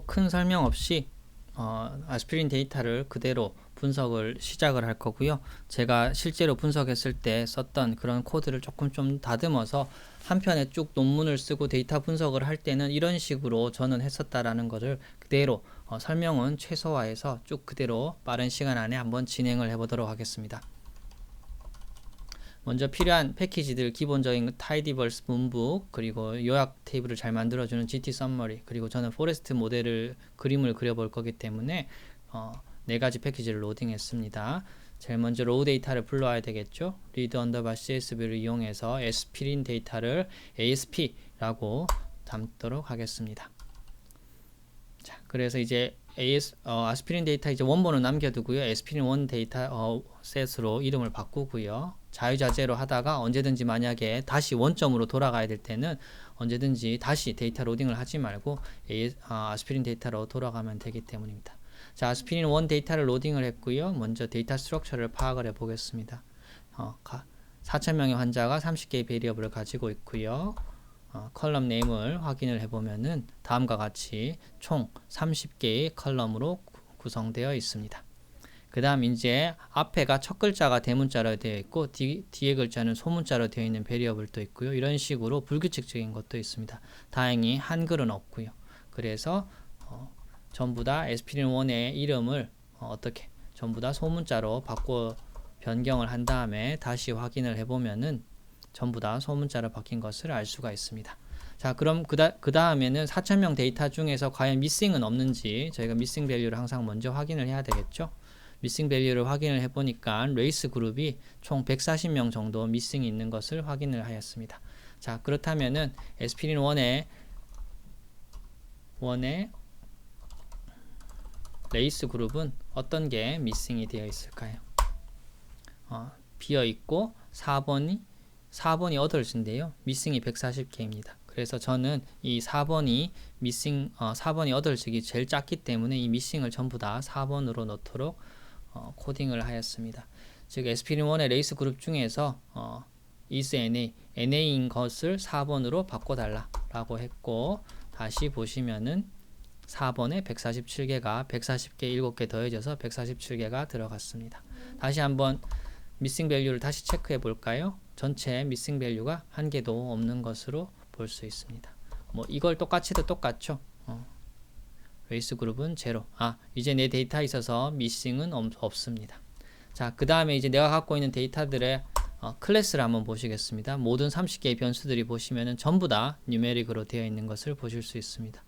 큰 설명 없이 아스피린 데이터를 그대로 분석을 시작을 할 거고요. 제가 실제로 분석했을 때 썼던 그런 코드를 조금 좀 다듬어서 한 편에 쭉 논문을 쓰고 데이터 분석을 할 때는 이런 식으로 저는 했었다라는 것을 그대로 설명은 최소화해서 쭉 그대로 빠른 시간 안에 한번 진행을 해보도록 하겠습니다. 먼저 필요한 패키지들, 기본적인 타이디버스 문북, 그리고 요약 테이블을 잘 만들어주는 GT 썸머리, 그리고 저는 포레스트 모델을 그림을 그려볼 거기 때문에 네 가지 패키지를 로딩했습니다. 제일 먼저 로우 데이터를 불러와야 되겠죠. read underbar csv를 이용해서 에스피린 데이터를 ASP라고 담도록 하겠습니다. 자, 그래서 이제 아스피린 데이터 이제 원본은 남겨두고요. 에스피린 원 데이터 셋으로 이름을 바꾸고요. 자유자재로 하다가 언제든지 만약에 다시 원점으로 돌아가야 될 때는 언제든지 다시 데이터 로딩을 하지 말고 아스피린 데이터로 돌아가면 되기 때문입니다. 자, 아스피린 원 데이터를 로딩을 했고요. 먼저 데이터 스트럭처를 파악을 해 보겠습니다. 4,000명의 환자가 30개의 베리어블을 가지고 있고요. 컬럼 네임을 확인을 해보면은 다음과 같이 총 30개의 컬럼으로 구성되어 있습니다. 그 다음 이제 앞에가 첫 글자가 대문자로 되어 있고 뒤에 글자는 소문자로 되어 있는 베리어블도 있고요. 이런 식으로 불규칙적인 것도 있습니다. 다행히 한글은 없고요. 그래서 전부 다 에스피린1의 이름을 어떻게 전부 다 소문자로 바꿔 변경을 한 다음에 다시 확인을 해보면은 전부 다 소문자로 바뀐 것을 알 수가 있습니다. 자, 그럼 그 다음에는 4,000명 데이터 중에서 과연 미싱은 없는지 저희가 미싱 밸류를 항상 먼저 확인을 해야 되겠죠. 미싱 밸류를 확인을 해보니까 레이스 그룹이 총 140명 정도 미싱이 있는 것을 확인을 하였습니다. 자, 그렇다면은 에스피린 1의 레이스 그룹은 어떤 게 미싱이 되어 있을까요? 비어 있고 4번이 어덜스인데요. 미싱이 140개입니다. 그래서 저는 이 4번이 미싱 4번이 어덜스기 제일 작기 때문에 이 미싱을 전부 다 4번으로 넣도록 코딩을 하였습니다. 즉 에스피린1의 레이스 그룹 중에서 is NA인 것을 4번으로 바꿔달라 라고 했고, 다시 보시면은 4번에 147개가 140개 7개 더해져서 147개가 들어갔습니다. 다시 한번 미싱 밸류를 다시 체크해 볼까요? 전체 미싱 밸류가 한 개도 없는 것으로 볼 수 있습니다. 뭐 이걸 똑같이 해도 똑같죠. 레이스 그룹은 제로. 이제 내 데이터에 있어서 미싱은 없습니다. 자, 그 다음에 이제 내가 갖고 있는 데이터들의 클래스를 한번 보시겠습니다. 모든 30개의 변수들이 보시면은 전부 다 뉴메릭으로 되어 있는 것을 보실 수 있습니다.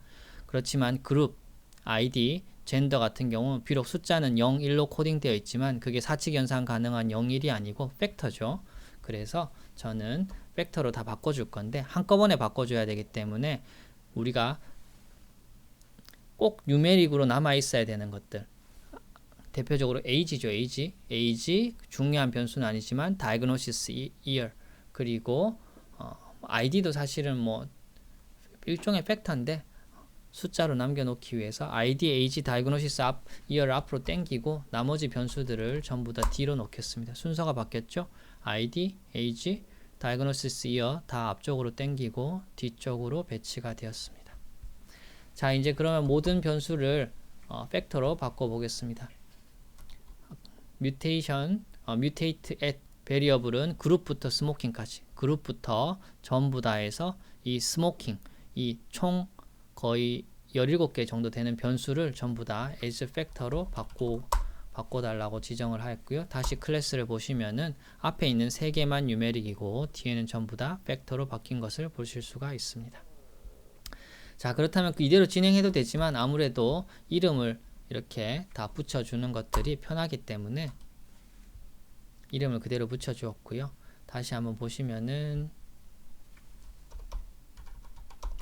그렇지만 그룹, ID, 젠더 같은 경우 비록 숫자는 0, 1로 코딩되어 있지만 그게 사칙 연산 가능한 0, 1이 아니고 팩터죠. 그래서 저는 팩터로 다 바꿔줄 건데 한꺼번에 바꿔줘야 되기 때문에 우리가 꼭 뉴메릭으로 남아 있어야 되는 것들, 대표적으로 age죠. age 중요한 변수는 아니지만 diagnosis year, 그리고 id도 사실은 뭐 일종의 팩터인데 숫자로 남겨놓기 위해서 id, age, diagnosis year를 앞으로 땡기고 나머지 변수들을 전부 다 뒤로 놓겠습니다. 순서가 바뀌었죠. id, age, diagnosis year 다 앞쪽으로 땡기고 뒤쪽으로 배치가 되었습니다. 자, 이제 그러면 모든 변수를 팩터로 바꿔보겠습니다. mutate at variable은 그룹부터 스모킹까지, 그룹부터 전부 다 해서 이 스모킹, 이 총 거의 17개 정도 되는 변수를 전부 다 as factor로 바꿔달라고 지정을 하였고요. 다시 클래스를 보시면은 앞에 있는 3개만 뉴메릭이고 뒤에는 전부 다 팩터로 바뀐 것을 보실 수가 있습니다. 자, 그렇다면 이대로 진행해도 되지만 아무래도 이름을 이렇게 다 붙여주는 것들이 편하기 때문에 이름을 그대로 붙여주었고요. 다시 한번 보시면은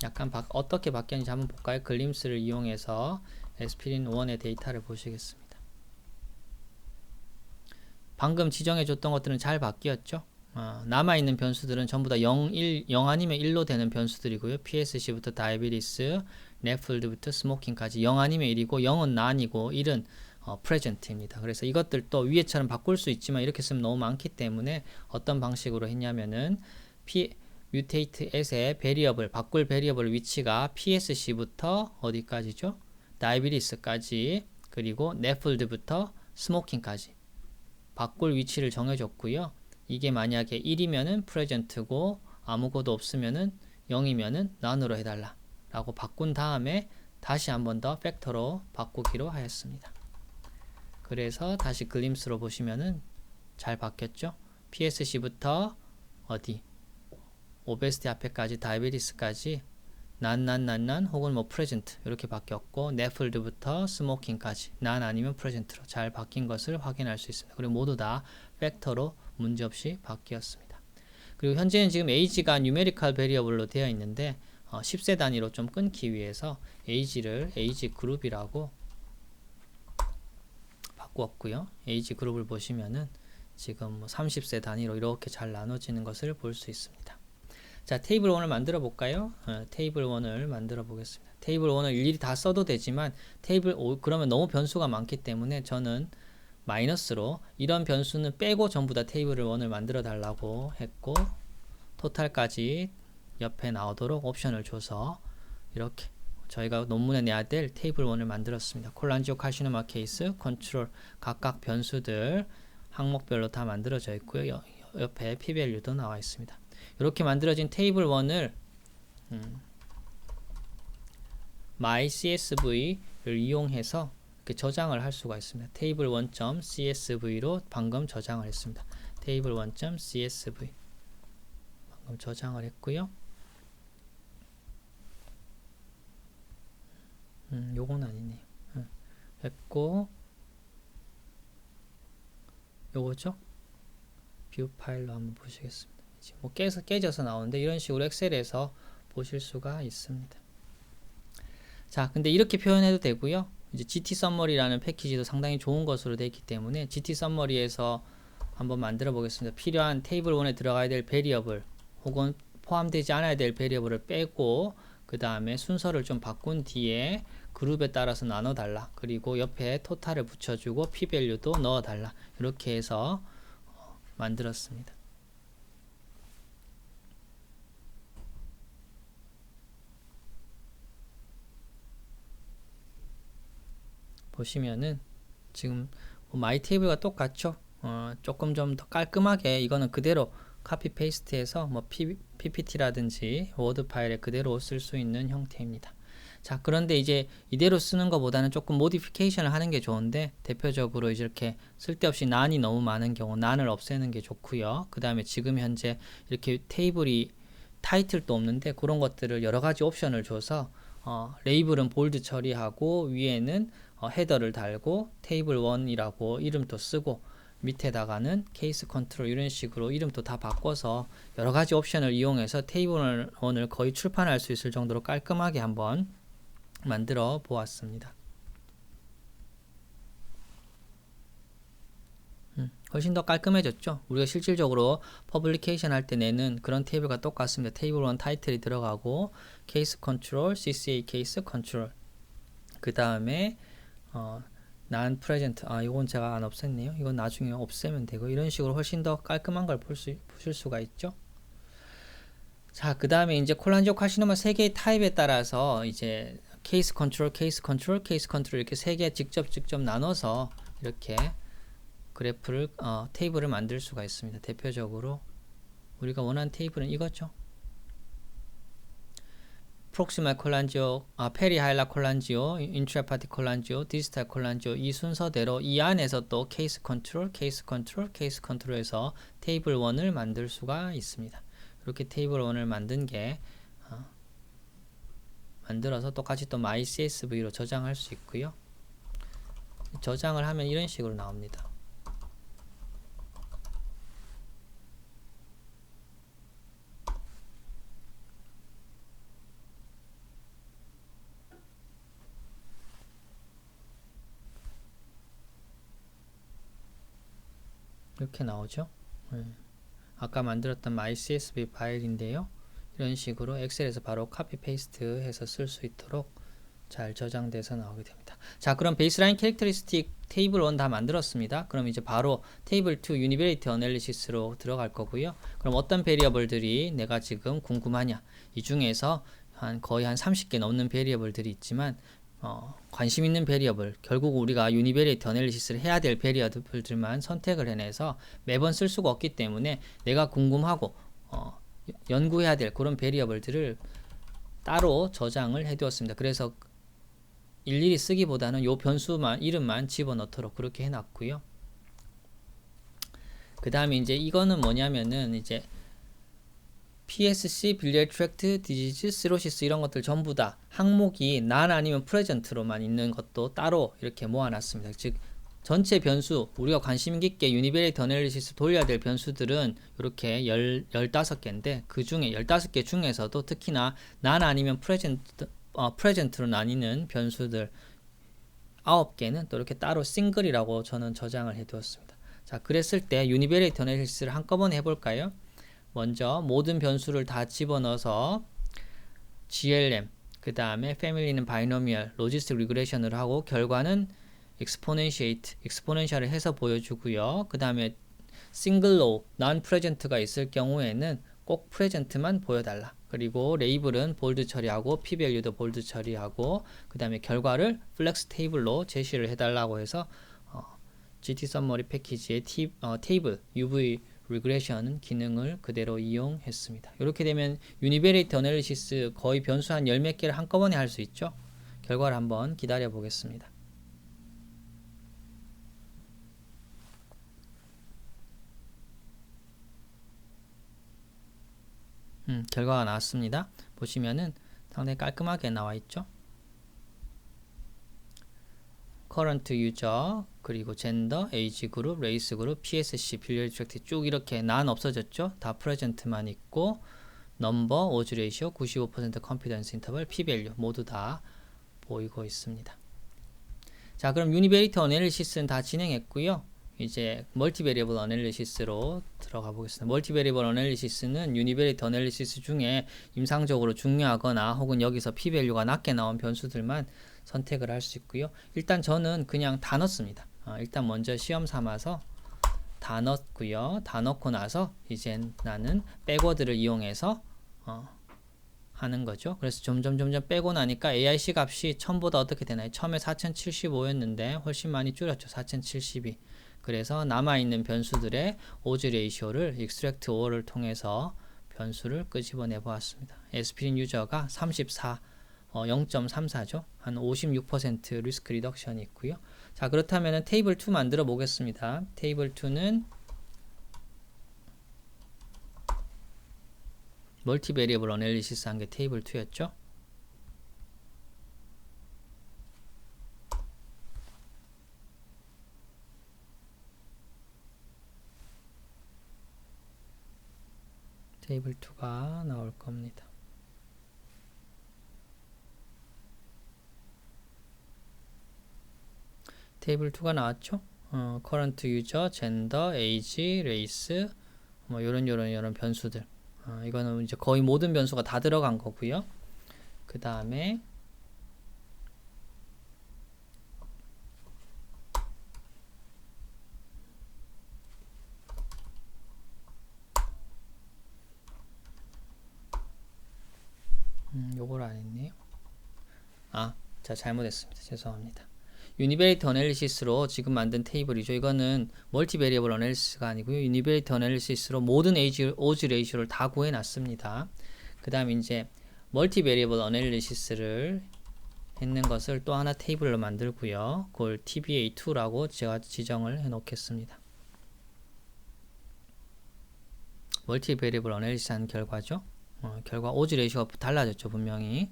약간 어떻게 바뀌었는지 한번 볼까요? 글림스를 이용해서 에스피린1의 데이터를 보시겠습니다. 방금 지정해줬던 것들은 잘 바뀌었죠? 남아있는 변수들은 전부 다 0 아니면 1로 되는 변수들이고요. PSC부터 다이비리스, 네플드부터 스모킹까지 0 아니면 1이고 0은 non이고 1은 present입니다. 그래서 이것들도 위에처럼 바꿀 수 있지만 이렇게 쓰면 너무 많기 때문에 어떤 방식으로 했냐면은 mutate as의 variable, 바꿀 variable 위치가 PSC부터 어디까지죠? 다이비리스까지 그리고 네플드부터 스모킹까지 바꿀 위치를 정해줬고요. 이게 만약에 1이면은 프레젠트고 아무것도 없으면은 0이면은 none으로 해달라 라고 바꾼 다음에 다시 한 번 더 팩터로 바꾸기로 하였습니다. 그래서 다시 글림스로 보시면은 잘 바뀌었죠. PSC부터 어디 오베스티 앞에까지 다이비리스까지 난 혹은 뭐 프레젠트 이렇게 바뀌었고 네플드부터 스모킹까지 난 아니면 프레젠트로 잘 바뀐 것을 확인할 수 있습니다. 그리고 모두 다 팩터로 문제없이 바뀌었습니다. 그리고 현재는 지금 age가 뉴메리컬 베리어블로 되어 있는데 10세 단위로 좀 끊기 위해서 age를 age 그룹이라고 바꾸었고요. age 그룹을 보시면은 지금 뭐 30세 단위로 이렇게 잘 나눠지는 것을 볼 수 있습니다. 자, 테이블 1을 만들어 볼까요? 테이블 1을 만들어 보겠습니다. 테이블 1을 일일이 다 써도 되지만 테이블 5 그러면 너무 변수가 많기 때문에 저는 마이너스로 이런 변수는 빼고 전부 다 테이블 1을 만들어 달라고 했고 토탈까지 옆에 나오도록 옵션을 줘서 이렇게 저희가 논문에 내야 될 테이블 1을 만들었습니다. 콜란지오 카시노마 케이스, 컨트롤 각각 변수들 항목별로 다 만들어져 있고요. 옆에 p-value도 나와 있습니다. 이렇게 만들어진 테이블 1을 mycsv를 이용해서 이렇게 저장을 할 수가 있습니다. 테이블 1.csv로 방금 저장을 했습니다. 테이블 1.csv 방금 저장을 했고요. 요건 아니네요. 했고 요거죠? 뷰 파일로 한번 보시겠습니다. 뭐 깨져서 나오는데 이런 식으로 엑셀에서 보실 수가 있습니다. 자, 근데 이렇게 표현해도 되고요. 이제 GT Summary라는 패키지도 상당히 좋은 것으로 되어 있기 때문에 GT Summary에서 한번 만들어 보겠습니다. 필요한 테이블 1에 들어가야 될 베리어블 혹은 포함되지 않아야 될 베리어블을 빼고 그 다음에 순서를 좀 바꾼 뒤에 그룹에 따라서 나눠 달라. 그리고 옆에 토탈을 붙여주고 p-value도 넣어 달라. 이렇게 해서 만들었습니다. 보시면은 지금 마이 테이블과 똑같죠. 조금 좀 더 깔끔하게 이거는 그대로 카피 페이스트해서 뭐 PPT라든지 워드 파일에 그대로 쓸 수 있는 형태입니다. 자, 그런데 이제 이대로 쓰는 것보다는 조금 모디피케이션을 하는 게 좋은데 대표적으로 이제 이렇게 쓸데없이 난이 너무 많은 경우 난을 없애는 게 좋고요. 그 다음에 지금 현재 이렇게 테이블이 타이틀도 없는데 그런 것들을 여러 가지 옵션을 줘서 레이블은 볼드 처리하고 위에는 헤더를 달고 테이블 1이라고 이름도 쓰고 밑에다가는 케이스 컨트롤 이런 식으로 이름도 다 바꿔서 여러 가지 옵션을 이용해서 테이블 1을 거의 출판할 수 있을 정도로 깔끔하게 한번 만들어 보았습니다. 훨씬 더 깔끔해졌죠. 우리가 실질적으로 퍼블리케이션 할 때 내는 그런 테이블과 똑같습니다. 테이블 1 타이틀이 들어가고 케이스 컨트롤, CCA 케이스 컨트롤 그 다음에 non present 이건 제가 안 없앴네요. 이건 나중에 없애면 되고 이런 식으로 훨씬 더 깔끔한 걸 보실 수가 있죠. 자, 그 다음에 이제 콜란지오 카시노마 3개의 타입에 따라서 이제 케이스 컨트롤, 케이스 컨트롤, 케이스 컨트롤 이렇게 3개 직접 나눠서 이렇게 그래프를 테이블을 만들 수가 있습니다. 대표적으로 우리가 원하는 테이블은 이거죠. 프록시말 콜란지오, 페리 하일라 콜란지오, 인트라파티 콜란지오, 디지털 콜란지오 이 순서대로 이 안에서 또 케이스 컨트롤, 케이스 컨트롤, 케이스 컨트롤에서 테이블 1을 만들 수가 있습니다. 이렇게 테이블 1을 만든 게 만들어서 똑같이 또 mycsv로 저장할 수 있고요. 저장을 하면 이런 식으로 나옵니다. 이렇게 나오죠. 아까 만들었던 mycsv 파일인데요. 이런 식으로 엑셀에서 바로 카피 페이스트 해서 쓸 수 있도록 잘 저장돼서 나오게 됩니다. 자, 그럼 베이스라인 캐릭터리스틱 테이블 1 다 만들었습니다. 그럼 이제 바로 테이블 2 유니베리티 어널리시스로 들어갈 거고요. 그럼 어떤 베리어블들이 내가 지금 궁금하냐? 이 중에서 거의 한 30개 넘는 베리어블들이 있지만 관심 있는 베리어블, 결국 우리가 유니베리에이트 어널리시스를 해야 될 베리어블들만 선택을 해내서 매번 쓸 수가 없기 때문에 내가 궁금하고 연구해야 될 그런 베리어블들을 따로 저장을 해두었습니다. 그래서 일일이 쓰기보다는 요 변수만 이름만 집어넣도록 그렇게 해놨고요. 그 다음에 이제 이거는 뭐냐면은 이제 PSC, biliary tract disease, cirrhosis 이런 것들 전부 다 항목이 non 아니면 present로만 있는 것도 따로 이렇게 모아놨습니다. 즉 전체 변수 우리가 관심 깊게 유니베리에이트 어널리시스 돌려야 될 변수들은 이렇게 15개인데 그 중에 15개 중에서도 특히나 non 아니면 present로 나뉘는 변수들 9개는 또 이렇게 따로 싱글이라고 저는 저장을 해두었습니다. 자, 그랬을 때 유니베리에이트 어널리시스를 한꺼번에 해볼까요? 먼저 모든 변수를 다 집어넣어서 GLM, 그 다음에 패밀리는 바이노미얼, 로지스틱 리그레이션을 하고 결과는 exponential을 해서 보여주고요. 그 다음에 싱글로, non-present가 있을 경우에는 꼭 present만 보여달라. 그리고 레이블은 볼드 처리하고 p-value도 볼드 처리하고 그 다음에 결과를 플렉스 테이블로 제시를 해달라고 해서 GT 썸머리 패키지의 테이블 UV 리그레이션 기능을 그대로 이용했습니다. 이렇게 되면 유니베리에이트 어널리시스 거의 변수 한 10몇 개를 한꺼번에 할 수 있죠. 결과를 한번 기다려 보겠습니다. 결과가 나왔습니다. 보시면은 상당히 깔끔하게 나와 있죠. current user, 그리고 젠더, 에이지 그룹, 레이스 그룹, PSC, biliary tract 쭉 이렇게 난 없어졌죠. 다 present만 있고 number, odds ratio, 95% confidence interval, p-value 모두 다 보이고 있습니다. 자, 그럼 유니베리에이트 어널리시스는 다 진행했고요. 이제 멀티베리어블 어널리시스로 들어가 보겠습니다. 멀티베리어블 어널리시스는 유니베리에이트 어널리시스 중에 임상적으로 중요하거나 혹은 여기서 p-value가 낮게 나온 변수들만 선택을 할 수 있고요. 일단 저는 그냥 다 넣습니다. 일단 먼저 시험 삼아서 다 넣고요. 다 넣고 나서 이제 나는 백워드를 이용해서 하는 거죠. 그래서 점점 빼고 나니까 AIC 값이 처음보다 어떻게 되나요? 처음에 4075였는데 훨씬 많이 줄였죠. 4072. 그래서 남아있는 변수들의 odds ratio를 extract all을 통해서 변수를 끄집어내 보았습니다. 에스피린 유저가 34, 0.34죠. 한 56% 리스크 리덕션이 있고요. 자, 그렇다면 테이블 2 만들어 보겠습니다. 테이블 2는 멀티베리어블 어널리시스 한 게 테이블 2였죠. 테이블 2가 나올 겁니다. 테이블 2가 나왔죠. current user, gender, age, race 뭐 요런 변수들. 이거는 이제 거의 모든 변수가 다 들어간 거고요. 그 다음에 요걸 안 했네요. 자, 잘못했습니다. 죄송합니다. 유니베리에이트 어널리시스로 지금 만든 테이블이죠. 이거는 멀티베리어블 어널리시스가 아니고요. 유니베리에이트 어널리시스로 모든 odds 레이쇼를 다 구해놨습니다. 그 다음에 이제 멀티베리어블 어널리시스를 했는 것을 또 하나 테이블로 만들고요. 그걸 TBA2라고 제가 지정을 해 놓겠습니다. 멀티베리어블 어널리시스 한 결과죠. 결과 odds 레이쇼가 달라졌죠. 분명히.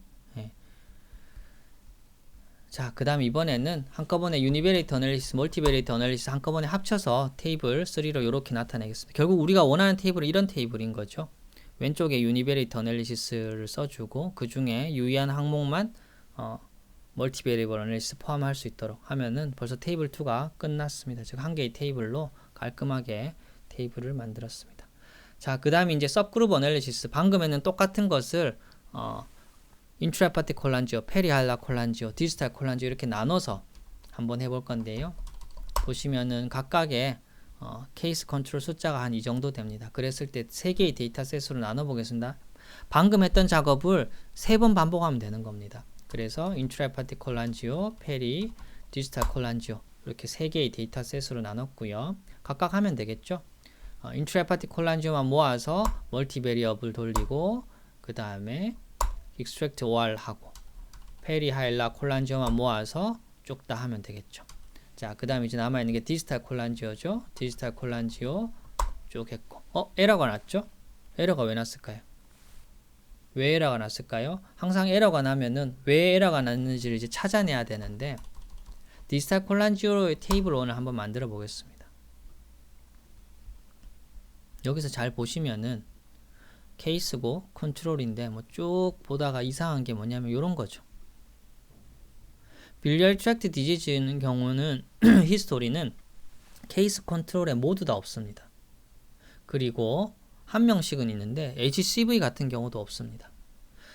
자, 그 다음 이번에는 한꺼번에 유니베리에이트 어널리시스, 멀티베리에이트 어널리시스 한꺼번에 합쳐서 테이블 3로 이렇게 나타내겠습니다. 결국 우리가 원하는 테이블은 이런 테이블인 거죠. 왼쪽에 유니베리에이트 어널리시스를 써주고 그 중에 유의한 항목만 멀티베리에이블 어널리시스 포함할 수 있도록 하면은 벌써 테이블 2가 끝났습니다. 즉 한 개의 테이블로 깔끔하게 테이블을 만들었습니다. 자, 그 다음에 이제 서브그룹 어널리시스, 방금에는 똑같은 것을 인트라파티 콜란지오, 페리할라 콜란지오, 디지털 콜란지오 이렇게 나눠서 한번 해볼 건데요. 보시면은 각각의 케이스 컨트롤 숫자가 한 이 정도 됩니다. 그랬을 때 3개의 데이터셋으로 나눠 보겠습니다. 방금 했던 작업을 3번 반복하면 되는 겁니다. 그래서 인트라파티 콜란지오, 페리, 디지털 콜란지오 이렇게 세 개의 데이터셋으로 나눴고요. 각각 하면 되겠죠. 인트라파티 콜란지오만 모아서 멀티베리어블 돌리고 그 다음에 extract or 하고 페리, 하일라, 콜란지오만 모아서 쭉 다 하면 되겠죠. 자, 그 다음에 이제 남아있는 게 디지털 콜란지오죠. 디지털 콜란지오 쭉 했고 에러가 났죠? 에러가 왜 났을까요? 왜 에러가 났을까요? 항상 에러가 나면은 왜 에러가 났는지를 이제 찾아내야 되는데 디지털 콜란지오의 테이블을 오늘 한번 만들어 보겠습니다. 여기서 잘 보시면은 케이스고 컨트롤인데 뭐 쭉 보다가 이상한 게 뭐냐면 이런 거죠. 빌리얼 트랙트 디지즈의 경우는 히스토리는 케이스 컨트롤에 모두 다 없습니다. 그리고 한 명씩은 있는데 HCV 같은 경우도 없습니다.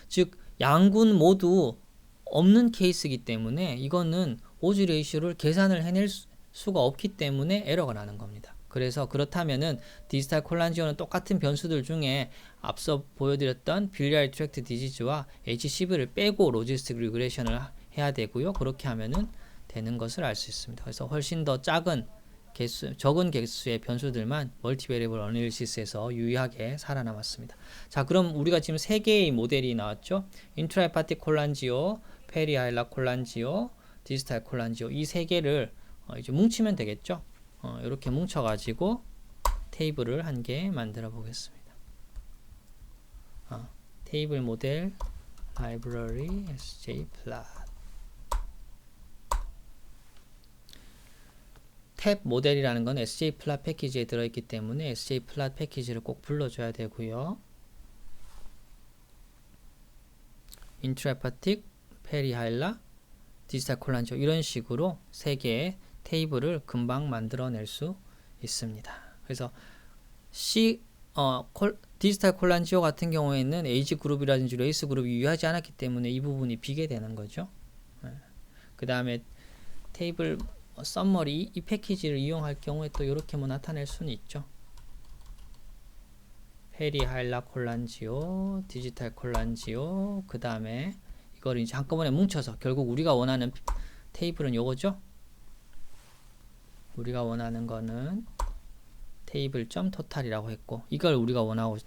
즉 양군 모두 없는 케이스이기 때문에 이거는 오즈 레이쇼를 계산을 해낼 수가 없기 때문에 에러가 나는 겁니다. 그래서 그렇다면은 디지털 콜란지오는 똑같은 변수들 중에 앞서 보여드렸던 빌리얼 트랙트 디지즈와 HCV를 빼고 로지스틱 리그레이션을 해야 되고요. 그렇게 하면은 되는 것을 알 수 있습니다. 그래서 훨씬 더 적은 개수의 변수들만 멀티베리블 어널리시스에서 유의하게 살아남았습니다. 자, 그럼 우리가 지금 세 개의 모델이 나왔죠. 인트라파티 콜란지오, 페리, 하일라 콜란지오, 디지털 콜란지오 이 세 개를 이제 뭉치면 되겠죠. 이렇게 뭉쳐가지고 테이블을 한 개 만들어 보겠습니다. 테이블 모델 라이브러리 sjplot 탭 모델이라는 건 sjplot 패키지에 들어있기 때문에 sjplot 패키지를 꼭 불러줘야 되고요. 인트라파틱, 페리, 하일라, 디지털 콜란지오 이런 식으로 세 개의 테이블을 금방 만들어낼 수 있습니다. 그래서 디지털 콜란지오 같은 경우에는 에이지 그룹이라든지 레이스 그룹이 유효하지 않았기 때문에 이 부분이 비게 되는 거죠. 그 다음에 테이블 썸머리 이 패키지를 이용할 경우에 또 이렇게 뭐 나타낼 수는 있죠. 페리, 하일라, 콜란지오, 디지털 콜란지오 그 다음에 이걸 이제 한꺼번에 뭉쳐서 결국 우리가 원하는 테이블은 요거죠. 우리가 원하는 거는 테이블 점 토탈이라고 했고 이걸 우리가 원하고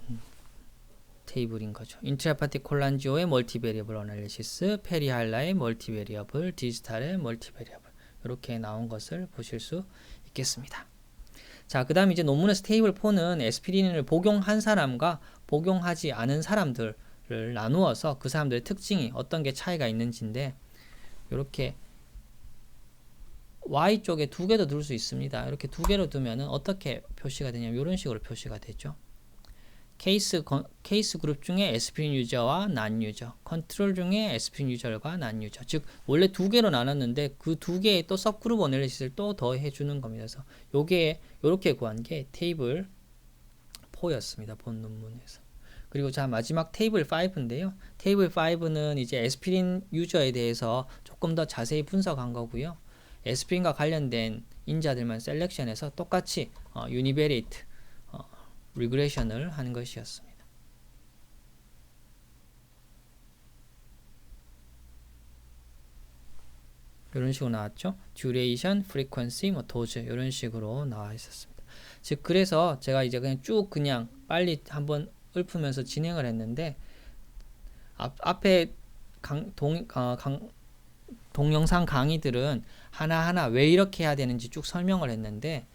테이블인 거죠. 인트라파티 콜란지오의 멀티베리어블 어널리시스, 페리, 하일라의 멀티베리어블, 디지털의 멀티베리어블 이렇게 나온 것을 보실 수 있겠습니다. 자, 그 다음 이제 논문에서 테이블 4는 에스피린을 복용한 사람과 복용하지 않은 사람들을 나누어서 그 사람들의 특징이 어떤 게 차이가 있는지인데 이렇게 Y쪽에 두 개도 둘 수 있습니다. 이렇게 두 개로 두면은 어떻게 표시가 되냐면 이런 식으로 표시가 되죠. 케이스 그룹 중에 에스피린 유저와 난 유저, 컨트롤 중에 에스피린 유저과 난 유저. 즉 원래 두 개로 나눴는데 그 두 개의 또 सब그룹 어널리시스를 또 더해 주는 겁니다. 그래서 요게 요렇게 구한 게 테이블 4였습니다. 본 논문에서. 그리고 자 마지막 테이블 5인데요. 테이블 5는 이제 에스피린 유저에 대해서 조금 더 자세히 분석한 거고요. 에스피린과 관련된 인자들만 셀렉션해서 똑같이 유니베리트 리그레이션을 하는 것이었습니다. 이런 식으로 나왔죠. 듀레이션, 프리퀀시, 도즈 이런 식으로 나와 있었습니다. 즉 그래서 제가 이제 그냥 빨리 한번 읊으면서 진행을 했는데 앞에 동영상 강의들은 하나하나 왜 이렇게 해야 되는지 쭉 설명을 했는데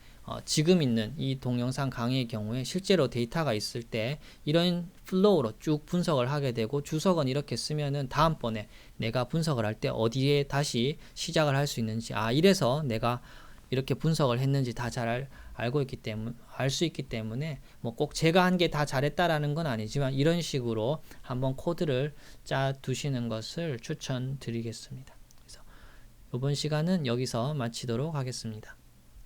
지금 있는 이 동영상 강의의 경우에 실제로 데이터가 있을 때 이런 플로우로 쭉 분석을 하게 되고 주석은 이렇게 쓰면은 다음번에 내가 분석을 할 때 어디에 다시 시작을 할 수 있는지 이래서 내가 이렇게 분석을 했는지 다 잘 알고 있기 때문에 알 수 있기 때문에 뭐 꼭 제가 한 게 다 잘했다라는 건 아니지만 이런 식으로 한번 코드를 짜 두시는 것을 추천드리겠습니다. 그래서 이번 시간은 여기서 마치도록 하겠습니다.